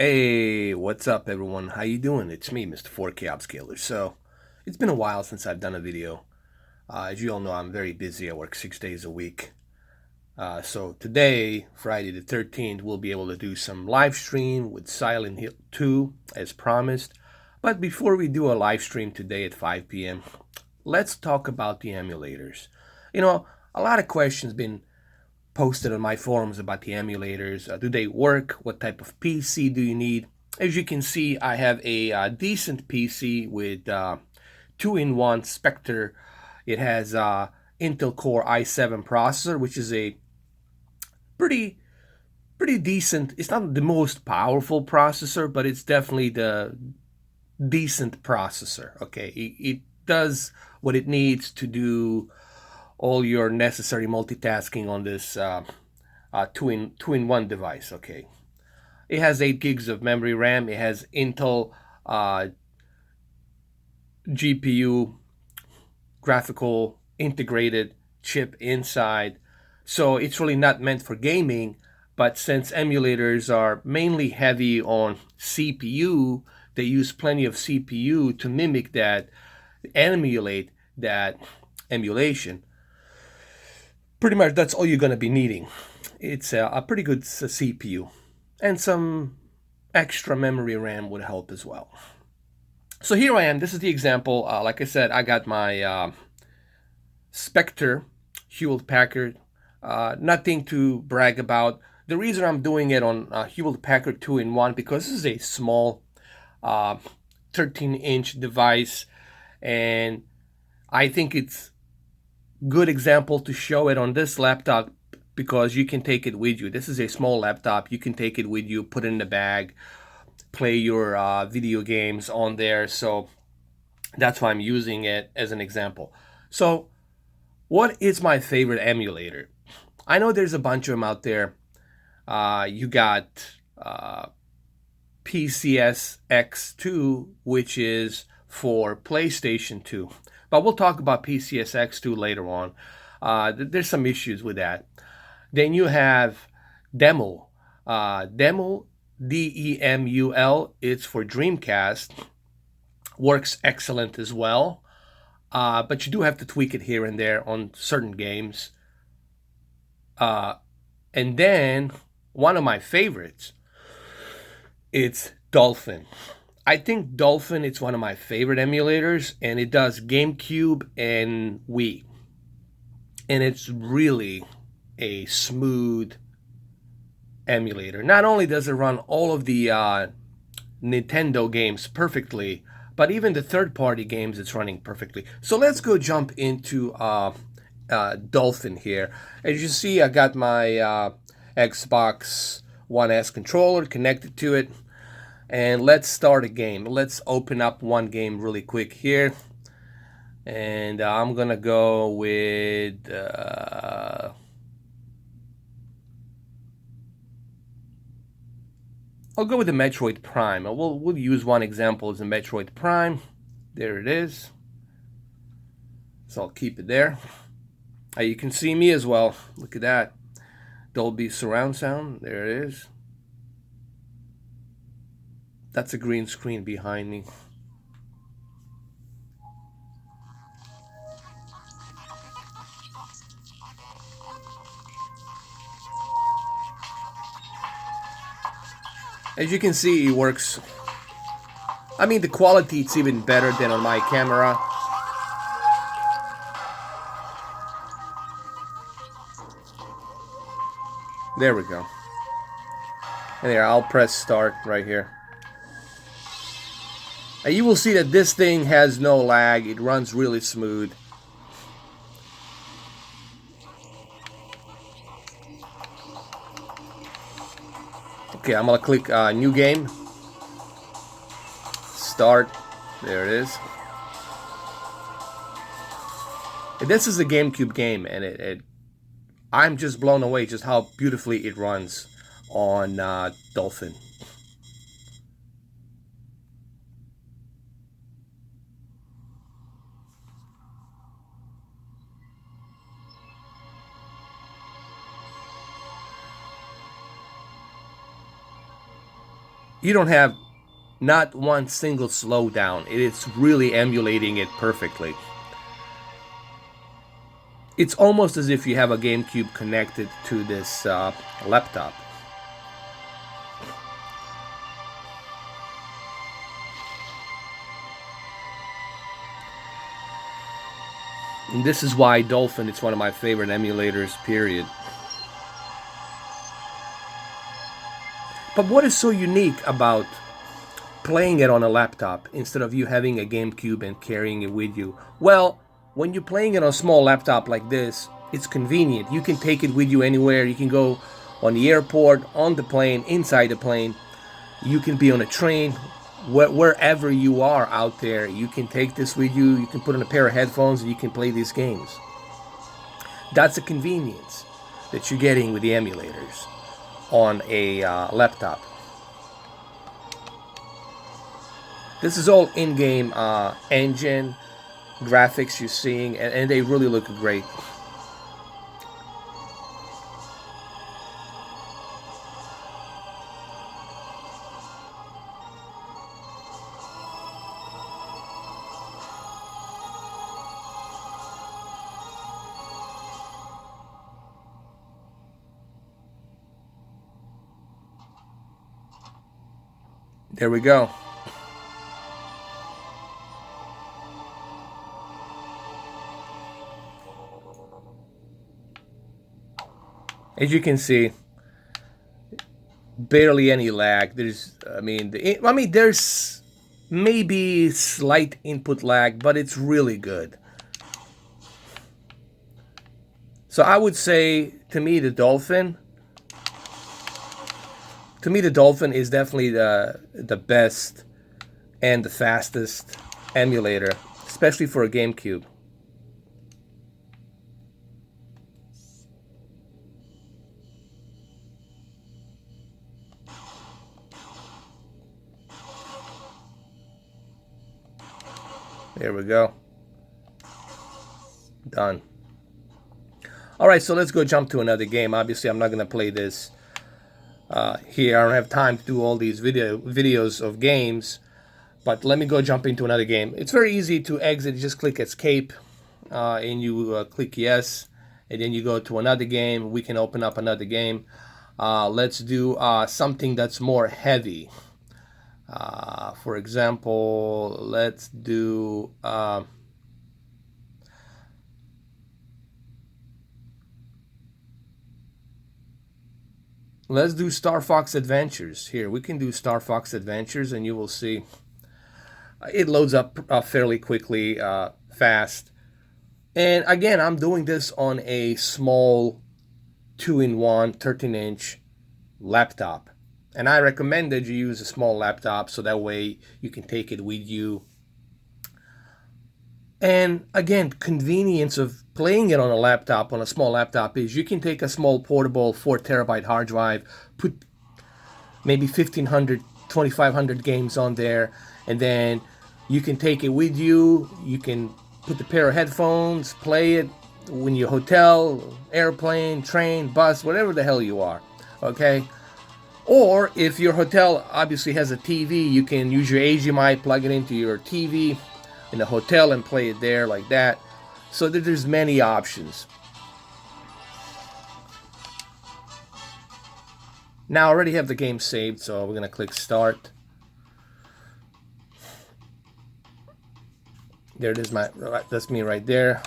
Hey, what's up everyone? How you doing? It's me, Mr. 4K Upscaler. So, it's been a while since I've done a video. As you all know, I'm very busy. I work 6 days a week. So today, Friday the 13th, we'll be able to do some live stream with Silent Hill 2 as promised. But before we do a live stream today at 5 p.m., let's talk about the emulators. You know, a lot of questions been posted on my forums about the emulators. Do they work? What type of PC do you need? As you can see, I have a decent PC with 2-in-1 Spectre. It has Intel Core i7 processor, which is a pretty pretty decent. It's not the most powerful processor, but it's definitely the decent processor. Okay, it does what it needs to do all your necessary multitasking on this two in one device. Okay, it has 8 gigs of memory RAM. It has Intel GPU graphical integrated chip inside, so it's really not meant for gaming. But since emulators are mainly heavy on CPU, they use plenty of CPU to mimic that, emulate that emulation. Pretty much that's all you're going to be needing. It's a pretty good CPU, and some extra memory RAM would help as well. So here I am. This is the example. Like I said, I got my Spectre Hewlett Packard. Nothing to brag about. The reason I'm doing it on Hewlett Packard 2-in-1 because this is a small 13-inch device, and I think it's good example to show it on this laptop because you can take it with you. This is a small laptop. You can take it with you, put it in the bag, play your video games on there. So that's why I'm using it as an example. So what is my favorite emulator? I know there's a bunch of them out there. You got PCS X2, which is for PlayStation 2. But we'll talk about PCS X2 later on. There's some issues with that. Then you have Demo. Demo, DEMUL, it's for Dreamcast. Works excellent as well. But you do have to tweak it here and there on certain games. And then one of my favorites, it's Dolphin. I think Dolphin it's one of my favorite emulators, and it does GameCube and Wii. And it's really a smooth emulator. Not only does it run all of the Nintendo games perfectly, but even the third-party games it's running perfectly. So let's go jump into Dolphin here. As you see, I got my Xbox One S controller connected to it, and let's start a game. Let's open up one game really quick here, and I'm gonna go with I'll go with the Metroid Prime. We'll use one example as the Metroid Prime. There it is. So I'll keep it there. You can see me as well. Look at that. Dolby surround sound. There it is. That's a green screen behind me. As you can see, it works. I mean, the quality it's even better than on my camera. There we go. And there, I'll press start right here. And you will see that this thing has no lag. It runs really smooth. Okay, I'm gonna click new game. Start. There it is. And this is a GameCube game, and I'm just blown away just how beautifully it runs on Dolphin. You don't have not one single slowdown. It is really emulating it perfectly. It's almost as if you have a GameCube connected to this laptop. And this is why Dolphin is one of my favorite emulators, period. But what is so unique about playing it on a laptop instead of you having a GameCube and carrying it with you? Well, when you're playing it on a small laptop like this, it's convenient. You can take it with you anywhere. You can go on the airport, on the plane, inside the plane. You can be on a train, wherever you are out there. You can take this with you. You can put on a pair of headphones and you can play these games. That's a convenience that you're getting with the emulators on a laptop. This is all in-game engine graphics you're seeing, and they really look great. There we go. As you can see, barely any lag. There's maybe slight input lag, but it's really good. So I would say, to me, the Dolphin is definitely the best and the fastest emulator, especially for a GameCube. There we go. Done. Alright, so let's go jump to another game. Obviously, I'm not going to play this here. I don't have time to do all these videos of games. But let me go jump into another game. It's very easy to exit. You just click escape and you click yes. And then you go to another game. We can open up another game. Let's do something that's more heavy. For example, let's do Star Fox Adventures. Here, we can do Star Fox Adventures, and you will see it loads up fairly quickly, fast. And again, I'm doing this on a small 2-in-1 13-inch laptop. And I recommend that you use a small laptop so that way you can take it with you. And again, convenience of playing it on a laptop, on a small laptop, is you can take a small portable 4TB hard drive, put maybe 1,500, 2,500 games on there, and then you can take it with you. You can put the pair of headphones, play it when you're hotel, airplane, train, bus, whatever the hell you are, okay? Or if your hotel obviously has a TV, you can use your HDMI, plug it into your TV in the hotel and play it there like that. So that there's many options. Now I already have the game saved, so we're going to click start. There it is, that's me right there.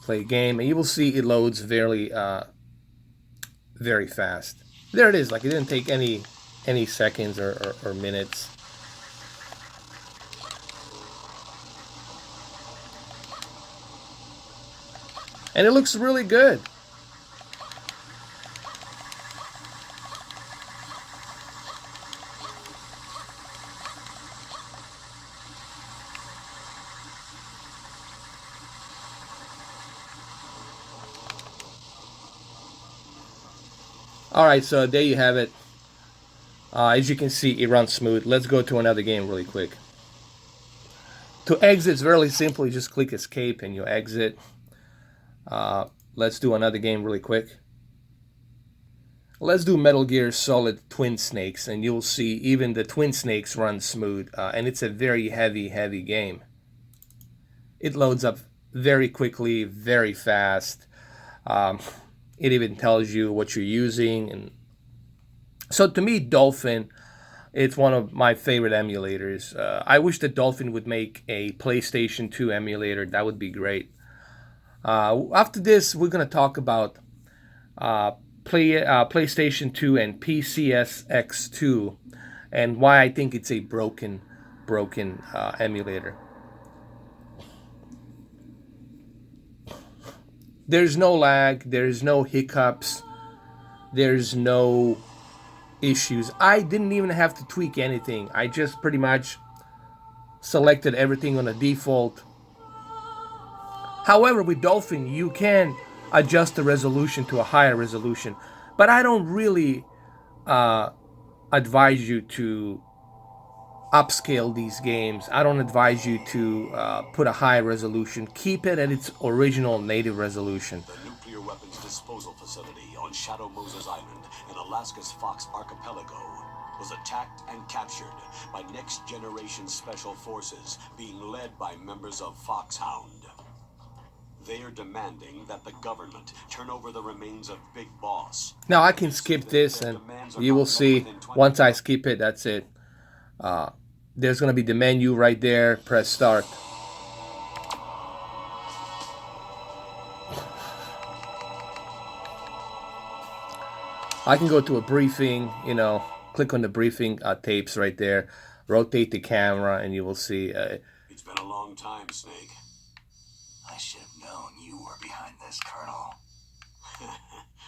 Play game, and you will see it loads very fast. There it is. Like, it didn't take any seconds or minutes. And it looks really good. Alright, so there you have it. As you can see, it runs smooth. Let's go to another game really quick. To exit, it's really simple. You just click escape and you exit. Let's do another game really quick. Let's do Metal Gear Solid Twin Snakes, and you'll see even the Twin Snakes run smooth, and it's a very heavy game. It loads up very quickly, very fast. Um, it even tells you what you're using, and so to me, Dolphin, it's one of my favorite emulators. I wish that Dolphin would make a PlayStation 2 emulator. That would be great. After this, we're gonna talk about uh, PlayStation 2 and PCSX2, and why I think it's a broken emulator. There's no lag. There's no hiccups. There's no issues. I didn't even have to tweak anything. I just pretty much selected everything on a default. However, with Dolphin, you can adjust the resolution to a higher resolution, but I don't really uh, advise you to upscale these games. I don't advise you to put a high resolution. Keep it at its original native resolution. The nuclear weapons disposal facility on Shadow Moses Island in Alaska's Fox Archipelago was attacked and captured by next-generation special forces being led by members of Foxhound. They are demanding that the government turn over the remains of Big Boss. Now I can skip this, and you will see once I skip it, that's it. There's going to be the menu right there. Press start. I can go to a briefing, click on the briefing tapes right there, rotate the camera, and you will see. It's been a long time, Snake. I should have known you were behind this, Colonel.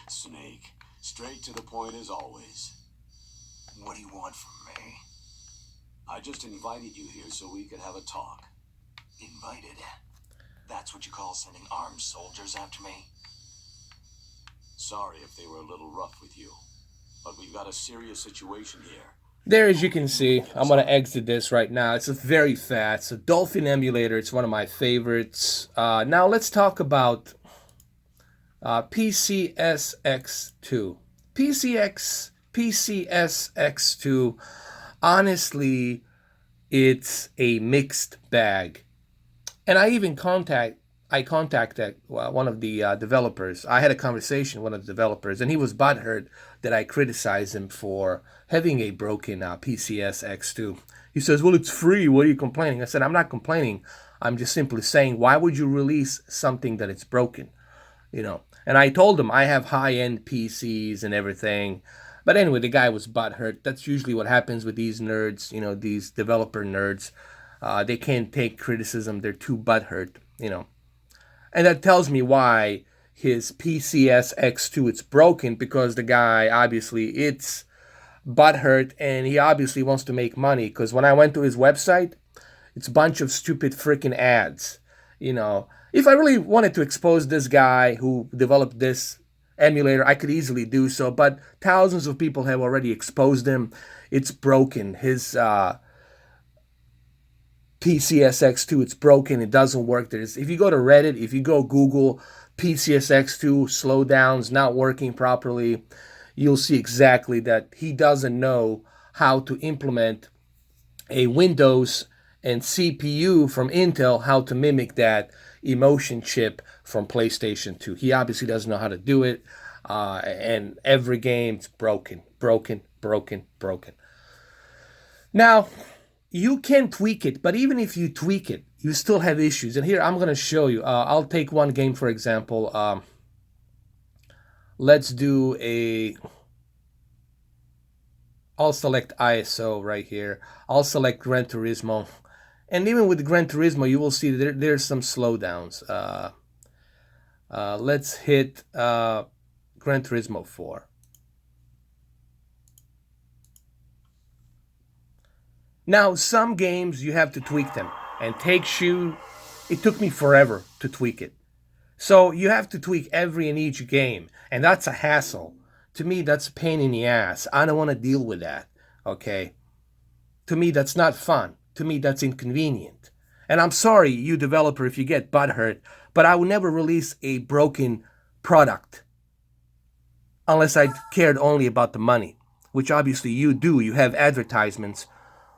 Snake, straight to the point as always. What do you want from me? I just invited you here so we could have a talk. Invited? That's what you call sending armed soldiers after me? Sorry if they were a little rough with you, but we've got a serious situation here. There, as you can see, I'm going to exit this right now. It's a very fast. It's a Dolphin emulator. It's one of my favorites. Now let's talk about PCSX2. PCSX2, honestly, it's a mixed bag. And I even contacted one of the developers. I had a conversation with one of the developers, and he was butthurt that I criticized him for having a broken PCSX2. He says, well, it's free. What are you complaining? I said, I'm not complaining. I'm just simply saying, why would you release something that it's broken? And I told him I have high-end PCs and everything. But anyway, the guy was butthurt. That's usually what happens with these nerds, these developer nerds. They can't take criticism. They're too butthurt, And that tells me why his PCSX2, it's broken, because the guy, obviously, it's butthurt, and he obviously wants to make money, because when I went to his website, it's a bunch of stupid freaking ads. If I really wanted to expose this guy who developed this emulator, I could easily do so, but thousands of people have already exposed him. It's broken. His PCSX2, it's broken. It doesn't work. If you go to Reddit, if you go Google PCSX2 slowdowns not working properly, you'll see exactly that he doesn't know how to implement a Windows and CPU from Intel, how to mimic that emotion chip from PlayStation 2. He obviously doesn't know how to do it, and every game's broken. Now, you can tweak it, but even if you tweak it, you still have issues. And here, I'm going to show you. I'll take one game, for example. Let's do I'll select ISO right here. I'll select Gran Turismo. And even with Gran Turismo, you will see there's some slowdowns. Let's hit Gran Turismo 4. Now, some games, you have to tweak them. And it took me forever to tweak it. So you have to tweak every and each game. And that's a hassle. To me, that's a pain in the ass. I don't want to deal with that. Okay? To me, that's not fun. To me, that's inconvenient. And I'm sorry, you developer, if you get butthurt, but I will never release a broken product. unless I cared only about the money, which obviously you do. You have advertisements,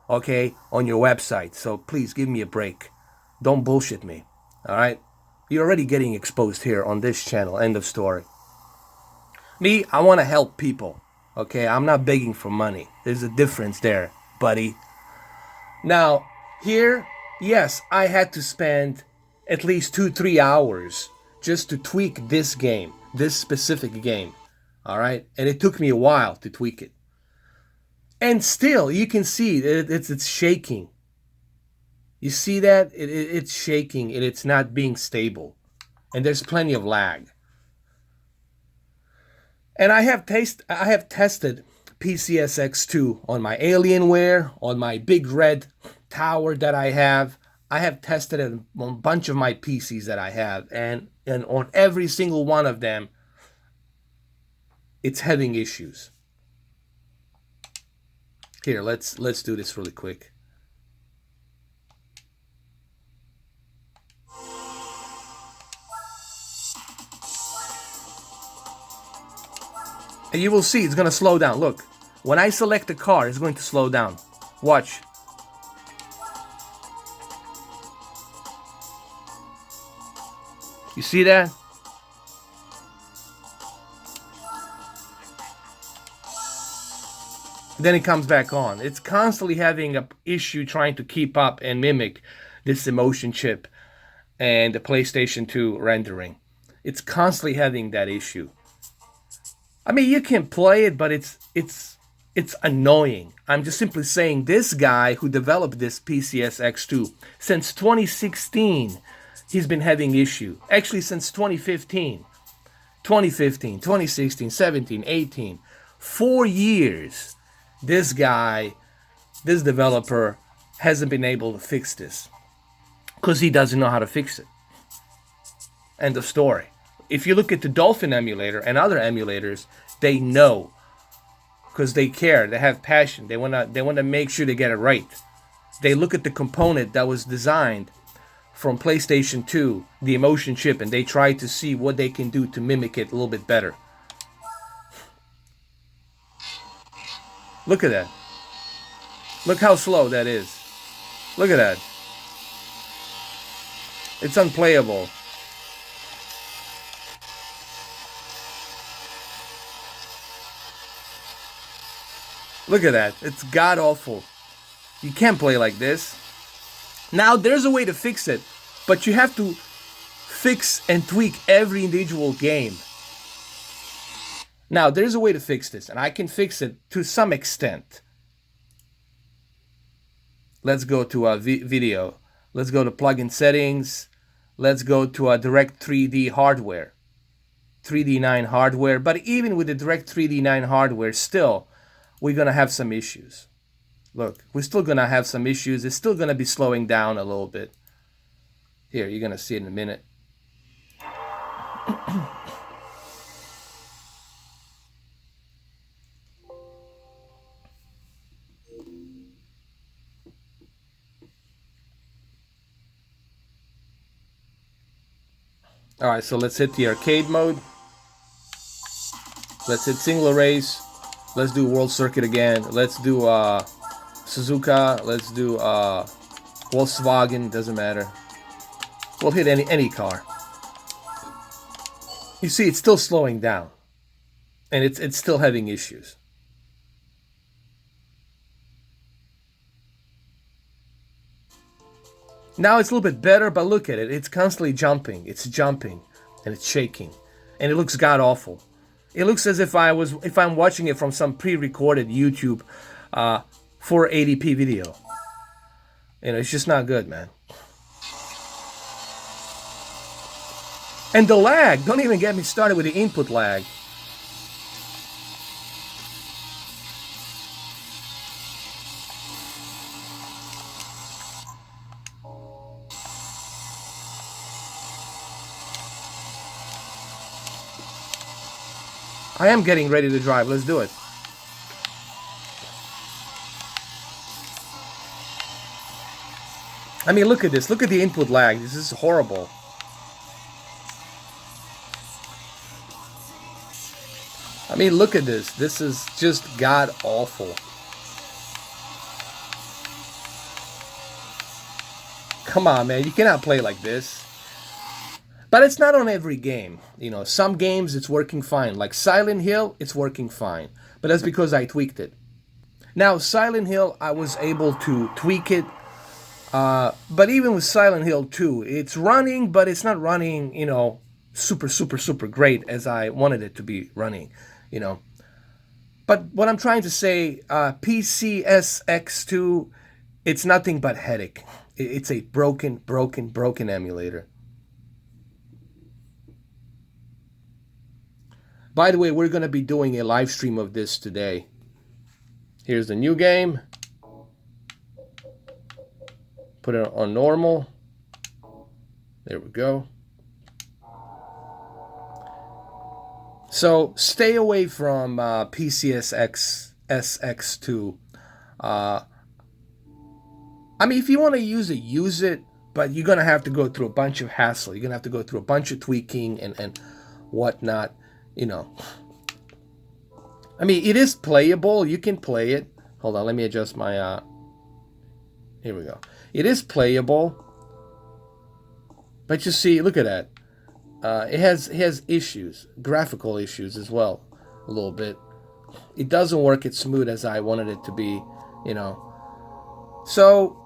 okay, on your website. So please give me a break. Don't bullshit me, all right? You're already getting exposed here on this channel. End of story. Me, I want to help people, okay? I'm not begging for money. There's a difference there, buddy. Now, here, yes, I had to spend at least 2-3 hours just to tweak this game, this specific game, all right? And it took me a while to tweak it. And still, you can see it's shaking. You see that? It's shaking and it's not being stable. And there's plenty of lag. And I have tested PCSX2 on my Alienware, on my big red tower that I have. I have tested it on a bunch of my PCs that I have. And on every single one of them, it's having issues. Here, let's do this really quick. And you will see it's going to slow down. Look, when I select the car, it's going to slow down. Watch. You see that? Then it comes back on. It's constantly having an issue trying to keep up and mimic this emotion chip and the PlayStation 2 rendering. It's constantly having that issue. I mean, you can play it, but it's annoying. I'm just simply saying this guy who developed this PCSX2, since 2016, he's been having issue. Actually, since 2015, 2016, 17, 18, 4 years, this guy, this developer, hasn't been able to fix this because he doesn't know how to fix it. End of story. If you look at the Dolphin emulator and other emulators, they know because they care. They have passion. They wanna make sure they get it right. They look at the component that was designed from PlayStation 2, the emotion chip, and they try to see what they can do to mimic it a little bit better. Look at that. Look how slow that is. Look at that. It's unplayable. Look at that. It's god awful. You can't play like this. Now, there's a way to fix it, but you have to fix and tweak every individual game. Now, there's a way to fix this, and I can fix it to some extent. Let's go to a video. Let's go to plugin settings. Let's go to a Direct 3D hardware. 3D9 hardware. But even with the Direct 3D9 hardware, still, we're going to have some issues. Look, we're still going to have some issues. It's still going to be slowing down a little bit. Here, you're going to see it in a minute. Alright, so let's hit the arcade mode. Let's hit single race. Let's do World Circuit again. Let's do Suzuka. Let's do Volkswagen. Doesn't matter. We'll hit any car. You see, it's still slowing down. And it's still having issues. Now it's a little bit better, but look at it. It's constantly jumping. It's jumping. And it's shaking. And it looks god-awful. It looks as if I'm watching it from some pre-recorded YouTube 480p video. You know, it's just not good, man. And the lag. Don't even get me started with the input lag. I am getting ready to drive. Let's do it. I mean, look at this. Look at the input lag. This is horrible. I mean, look at this. This is just god awful. Come on, man. You cannot play like this. But it's not on every game. You know, some games it's working fine. Like Silent Hill, it's working fine. But that's because I tweaked it. Now, Silent Hill, I was able to tweak it. But even with Silent Hill 2, it's running, but it's not running, you know, super, super, super great as I wanted it to be running, you know. But what I'm trying to say, PCSX2, it's nothing but headache. It's a broken emulator. By the way, we're going to be doing a live stream of this today. Here's the new game. Put it on normal. There we go. So stay away from PCSX2. I mean, if you want to use it, but you're going to have to go through a bunch of hassle. You're going to have to go through a bunch of tweaking and whatnot, you know. I mean, it is playable. You can play it. Hold on, let me adjust my... Here we go. It is playable. But you see, look at that. It has issues, graphical issues as well, a little bit. It doesn't work as smooth as I wanted it to be, you know. So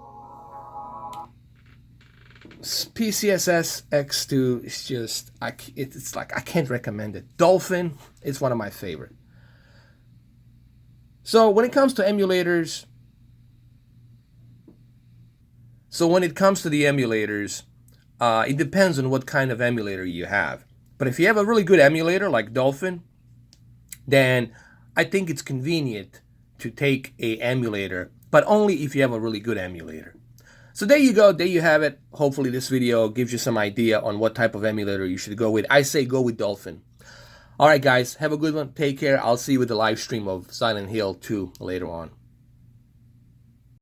PCSS X2 is just, it's like I can't recommend it. Dolphin is one of my favorite. So when it comes to emulators, it depends on what kind of emulator you have. But if you have a really good emulator like Dolphin, then I think it's convenient to take a emulator, but only if you have a really good emulator. So there you go, there you have it. Hopefully this video gives you some idea on what type of emulator you should go with. I say go with Dolphin. Alright guys, have a good one, take care. I'll see you with the live stream of Silent Hill 2 later on.